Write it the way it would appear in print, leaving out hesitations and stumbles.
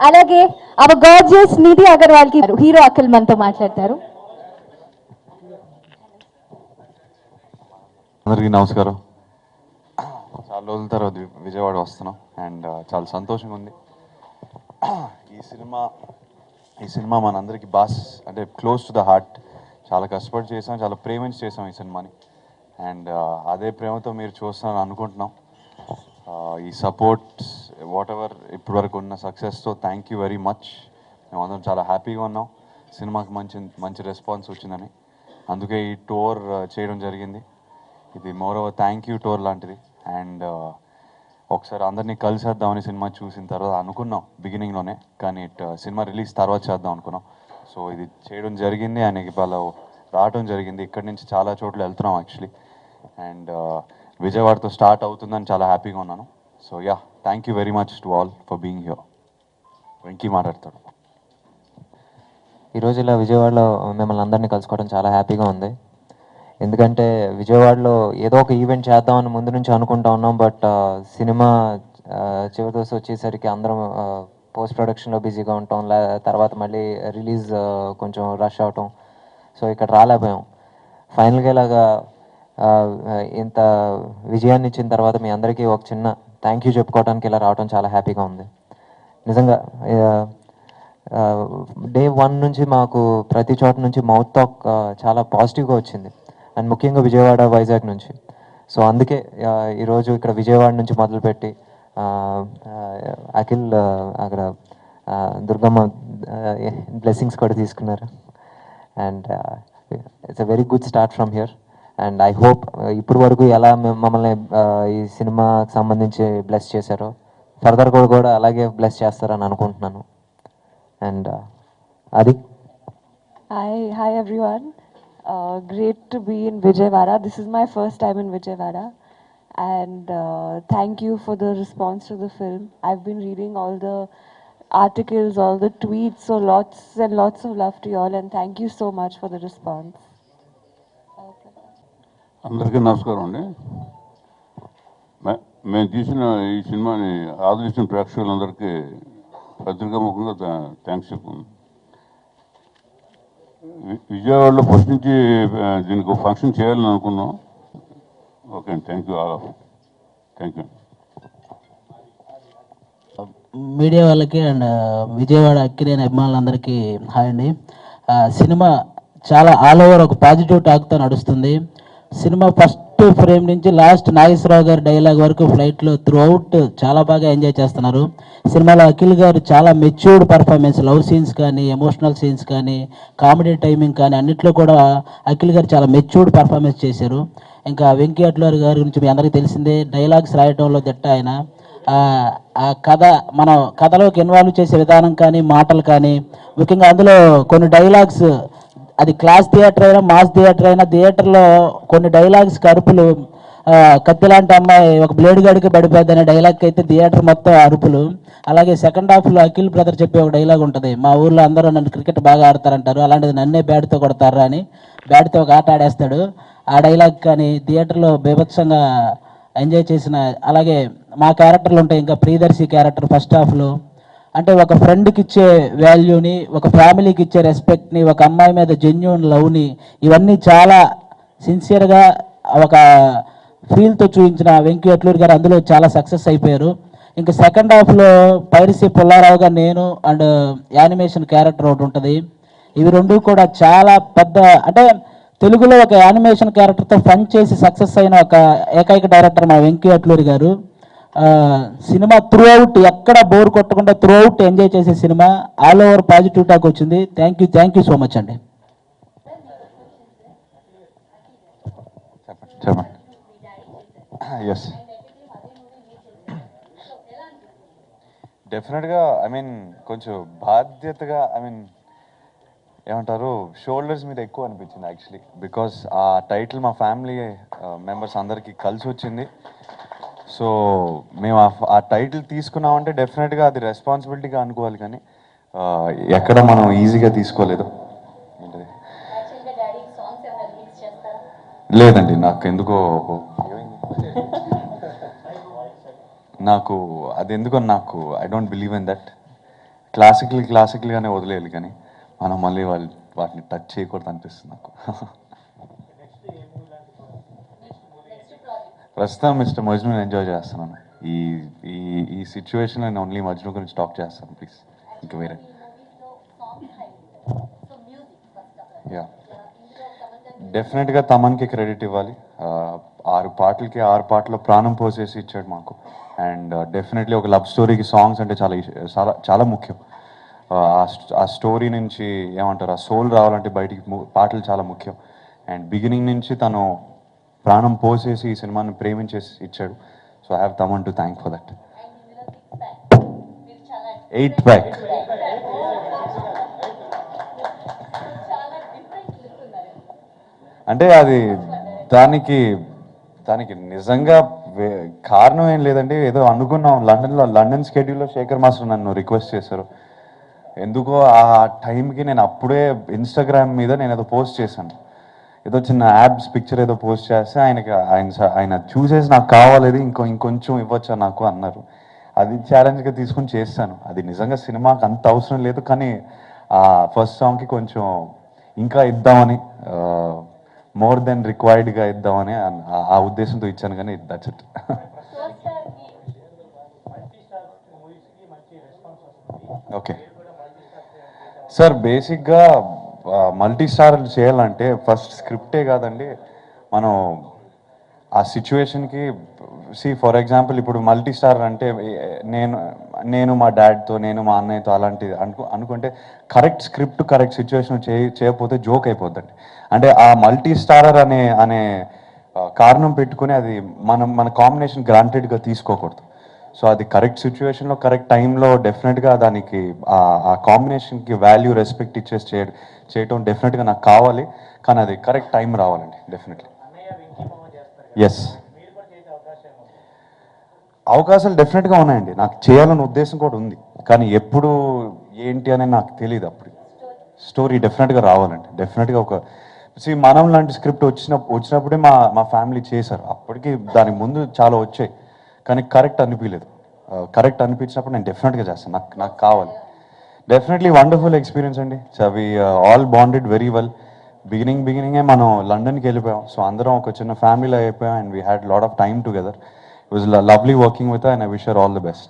అలాగే hour gorgeous Nidhi Agarwal కి hero Akhil మనతో మాట్లాడతారు. అందరికీ నమస్కారం. చాలా రోజుల తర్వాత విజయవాడ వస్తున్నాం అండ్ చాలా సంతోషంగా ఉంది. ఈ సినిమా మనందరికీ అంటే క్లోజ్ టు ద హార్ట్. చాలా కష్టపడి చేసాం, చాలా ప్రేమించి చేసాం ఈ సినిమాని అండ్ అదే ప్రేమతో మీరు చూస్తారని అనుకుంటున్నాం. ఈ సపోర్ట్ వాట్ ఎవర్ ఇప్పటి వరకు ఉన్న సక్సెస్తో థ్యాంక్ యూ వెరీ మచ్. మేమందరం చాలా హ్యాపీగా ఉన్నాం సినిమాకి మంచి రెస్పాన్స్ వచ్చిందని. అందుకే ఈ టూర్ చేయడం జరిగింది. ఇది more over thank you tour లాంటిది అండ్ ఒకసారి అందరినీ కలిసేద్దామని సినిమా చూసిన తర్వాత అనుకున్నాం బిగినింగ్లోనే, కానీ సినిమా రిలీజ్ తర్వాత చేద్దాం అనుకున్నాం. సో ఇది చేయడం జరిగింది అండ్ ఇవాళ రావడం జరిగింది. ఇక్కడి నుంచి చాలా చోట్ల వెళ్తున్నాం యాక్చువల్లీ అండ్ విజయవాడతో స్టార్ట్ అవుతుందని చాలా హ్యాపీగా ఉన్నాను. So yeah, thank you very much to all for being here. Venky మాట్లాడతాడు. ఈరోజు ఇలా విజయవాడలో మిమ్మల్ని అందరినీ కలుసుకోవడం చాలా హ్యాపీగా ఉంది. ఎందుకంటే విజయవాడలో ఏదో ఒక ఈవెంట్ చేద్దామని ముందు నుంచి అనుకుంటా ఉన్నాం. బట్ సినిమా చివరి దశ వచ్చేసరికి అందరం పోస్ట్ ప్రొడక్షన్లో బిజీగా ఉంటాం. తర్వాత మళ్ళీ రిలీజ్ కొంచెం రష్ అవటం, సో ఇక్కడ రాలేకపోయాం. ఫైనల్గా ఇలాగా ఇంత విజయాన్ని ఇచ్చిన తర్వాత మీ అందరికీ ఒక చిన్న థ్యాంక్ యూ చెప్పుకోవడానికి ఇలా రావడం చాలా హ్యాపీగా ఉంది. నిజంగా డే 1 నుంచి మాకు ప్రతి చోట నుంచి మౌత్ టాక్ చాలా పాజిటివ్గా వచ్చింది అండ్ ముఖ్యంగా విజయవాడ, వైజాగ్ నుంచి. సో అందుకే ఈరోజు ఇక్కడ విజయవాడ నుంచి మొదలుపెట్టి అఖిల్ అక్కడ దుర్గమ్మ బ్లెస్సింగ్స్ కూడా తీసుకున్నారు and it's a very good start from here and I hope ఇప్పుడు వరకు ఎలా మమ్మల్ని ఈ సినిమాకి సంబంధించి బ్లెస్ చేశారో ఫర్దర్ కూడా అలాగే బ్లెస్ చేస్తారని అనుకుంటున్నాను. అండ్ అది Hi everyone. Great to be in Vijayawada. This is my first time in Vijayawada, and thank you for the response to the film. I've been reading all the articles, all the tweets, so lots and lots of love to you all, and thank you so much for the response. అందరికీ నమస్కారం అండి. మేము తీసిన ఈ సినిమాని ఆదరించిన ప్రేక్షకులందరికీ పత్రికాముఖంగా థ్యాంక్స్ చెప్పుకుంది. విజయవాడలో ఫస్ట్ నుంచి దీనికి ఒక ఫంక్షన్ చేయాలని అనుకున్నాం. ఓకే అండి, thank you all of thank you. Media వాళ్ళకి అండ్ విజయవాడ అక్కినేని అభిమానులందరికీ హాయ్ అండి. సినిమా చాలా ఆల్ ఓవర్ ఒక పాజిటివ్ టాక్తో నడుస్తుంది. సినిమా ఫస్ట్ ఫ్రేమ్ నుంచి లాస్ట్ నాగేశ్వరరావు గారి డైలాగ్ వరకు ఫ్లైట్లో త్రూ అవుట్ చాలా బాగా ఎంజాయ్ చేస్తున్నారు. సినిమాలో అఖిల్ గారు చాలా మెచ్యూర్డ్ పర్ఫార్మెన్స్, లవ్ సీన్స్ కానీ, ఎమోషనల్ సీన్స్ కానీ, కామెడీ టైమింగ్ కానీ అన్నిట్లో కూడా అఖిల్ గారు చాలా మెచ్యూర్డ్ పర్ఫార్మెన్స్ చేశారు. ఇంకా వెంకీ అట్లూరి గారి గురించి మీ అందరికీ తెలిసిందే, డైలాగ్స్ రాయటంలో దిట్ట ఆయన. ఆ కథ మనం కథలోకి ఇన్వాల్వ్ చేసే విధానం కానీ, మాటలు కానీ, ముఖ్యంగా అందులో కొన్ని డైలాగ్స్ అది క్లాస్ థియేటర్ అయినా మాస్ థియేటర్ అయినా థియేటర్లో కొన్ని డైలాగ్స్ అరుపులు, కత్తి లాంటి అమ్మాయి ఒక బ్లేడ్ గడికి పడిపోద్ది అనే డైలాగ్కి అయితే థియేటర్ మొత్తం అరుపులు. అలాగే సెకండ్ హాఫ్లో అఖిల్ బ్రదర్ చెప్పే ఒక డైలాగ్ ఉంటుంది, మా ఊర్లో అందరూ నన్ను క్రికెట్ బాగా ఆడతారంటారు, అలాంటిది నన్నే బ్యాట్తో కొడతారా అని బ్యాట్తో ఒక ఆట ఆడేస్తాడు. ఆ డైలాగ్ కానీ థియేటర్లో బీభత్సంగా ఎంజాయ్ చేసిన. అలాగే మా క్యారెక్టర్లు ఉంటాయి. ఇంకా ప్రియదర్శి క్యారెక్టర్ ఫస్ట్ హాఫ్లో అంటే ఒక ఫ్రెండ్కి ఇచ్చే వాల్యూని, ఒక ఫ్యామిలీకి ఇచ్చే రెస్పెక్ట్ని, ఒక అమ్మాయి మీద జెన్యూన్ లవ్ని, ఇవన్నీ చాలా సిన్సియర్గా ఒక ఫీల్తో చూపించిన వెంకీ అట్లూరి గారు అందులో చాలా సక్సెస్ అయిపోయారు. ఇంకా సెకండ్ హాఫ్లో పైరసీ పుల్లారావుగా నేను అండ్ యానిమేషన్ క్యారెక్టర్ ఒకటి ఉంటుంది. ఇవి రెండు కూడా చాలా పెద్ద, అంటే తెలుగులో ఒక యానిమేషన్ క్యారెక్టర్తో ఫన్ చేసి సక్సెస్ అయిన ఒక ఏకైక డైరెక్టర్ మా వెంకీ అట్లూరి గారు. సినిమా త్రూ అవుట్ ఎక్కడ బోర్ కొట్టకుండా త్రూ అవుట్ ఎంజాయ్ చేసే cinema, all over positive talk వచ్చింది. థ్యాంక్ యూ సో మచ్ అండి. చెప్పండి. ఎస్, డెఫినెట్గా కొంచెం బాధ్యతగా ఏమంటారు, షోల్డర్స్ మీద ఎక్కువ అనిపించింది యాక్చువల్లీ. బికాస్ ఆ టైటిల్ మా ఫ్యామిలీ మెంబర్స్ అందరికీ కలిసి వచ్చింది. సో మేము ఆ టైటిల్ తీసుకున్నామంటే డెఫినెట్గా అది రెస్పాన్సిబిలిటీగా అనుకోవాలి, కానీ ఎక్కడ మనం ఈజీగా తీసుకోలేదు. లేదండి, నాకు ఎందుకో నాకు I don't believe in that. క్లాసికల్గానే వదిలేయాలి, కానీ మనం మళ్ళీ వాటిని టచ్ చేయకూడదు అనిపిస్తుంది నాకు. ప్రస్తుతం మిస్టర్ మజ్ను ఎంజాయ్ చేస్తున్నాను. ఈ ఈ ఈ సిచ్యువేషన్లో నేను ఓన్లీ మజ్ను గురించి టాక్ చేస్తాను ప్లీజ్, ఇంకా వేరే. యా, డెఫినెట్గా తమన్కి క్రెడిట్ ఇవ్వాలి. 6 పాటలో ప్రాణం పోసేసి ఇచ్చాడు మాకు. అండ్ డెఫినెట్లీ ఒక లవ్ స్టోరీకి సాంగ్స్ అంటే చాలా చాలా ముఖ్యం. ఆ స్టోరీ నుంచి ఏమంటారు, ఆ సోల్ రావాలంటే బయటికి పాటలు చాలా ముఖ్యం. అండ్ బిగినింగ్ నుంచి తను ప్రాణం పోసేసి ఈ సినిమాని ప్రేమించేసి ఇచ్చాడు. So I have Thaman to thank for that. 8 pack. అంటే అది దానికి నిజంగా కారణం ఏం లేదండి. ఏదో అనుకున్నాం లండన్ స్కెడ్యూల్లో శేఖర్ మాస్టర్ నన్ను రిక్వెస్ట్ చేశారు. ఎందుకో ఆ టైంకి నేను అప్పుడే ఇన్స్టాగ్రామ్ మీద నేను ఏదో పోస్ట్ చేశాను, ఏదో చిన్న యాబ్స్ పిక్చర్ ఏదో పోస్ట్ చేస్తే ఆయన చూసేసి నాకు కావాలేదు ఇంకొంచెం ఇవ్వచ్చా నాకు అన్నారు. అది ఛాలెంజ్గా తీసుకొని చేస్తాను. అది నిజంగా సినిమాకి అంత అవసరం లేదు, కానీ ఆ ఫస్ట్ సాంగ్కి కొంచెం ఇంకా ఇద్దామని, మోర్ దెన్ రిక్వైర్డ్గా ఇద్దామని ఆ ఉద్దేశంతో ఇచ్చాను, కానీ దట్స్ ఇట్. ఓకే సార్, బేసిక్గా మల్టీ స్టార్లు చేయాలంటే ఫస్ట్ స్క్రిప్టే కాదండి, మనం ఆ సిచ్యువేషన్కి ఫర్ ఎగ్జాంపుల్ ఇప్పుడు మల్టీ స్టార్ అంటే నేను మా డాడ్తో, నేను మా అన్నయ్యతో అలాంటిది అనుకుంటే కరెక్ట్ స్క్రిప్ట్ కరెక్ట్ సిచ్యువేషన్ చేయకపోతే జోక్ అయిపోద్దండి. అంటే ఆ మల్టీ స్టారర్ అనే కారణం పెట్టుకుని అది మన కాంబినేషన్ గ్రాంటెడ్గా తీసుకోకూడదు. సో అది కరెక్ట్ సిచ్యువేషన్లో కరెక్ట్ టైంలో డెఫినెట్గా దానికి ఆ కాంబినేషన్కి వాల్యూ రెస్పెక్ట్ ఇచ్చేసి చేయటం డెఫినెట్గా నాకు కావాలి, కానీ అది కరెక్ట్ టైం రావాలండి డెఫినెట్లీ. ఎస్, అవకాశాలు డెఫినెట్గా ఉన్నాయండి, నాకు చేయాలనే ఉద్దేశం కూడా ఉంది, కానీ ఎప్పుడు ఏంటి అనేది నాకు తెలియదు. అప్పుడు స్టోరీ డెఫినెట్గా రావాలండి, డెఫినెట్గా మనం లాంటి స్క్రిప్ట్ వచ్చినప్పుడే మా ఫ్యామిలీ చేశారు. అప్పటికి దానికి ముందు చాలా వచ్చాయి, కానీ కరెక్ట్ అనిపించలేదు. కరెక్ట్ అనిపించినప్పుడు నేను డెఫినెట్గా చేస్తాను, నాకు కావాలి. డెఫినెట్లీ వండర్ఫుల్ ఎక్స్పీరియన్స్ అండి. So we all bonded very well. బిగినింగే మనం లండన్కి వెళ్ళిపోయాం. సో అందరం ఒక చిన్న ఫ్యామిలీలో అయిపోయాం. And we had lot of time together. It was lovely working with her, and I wish her all the best.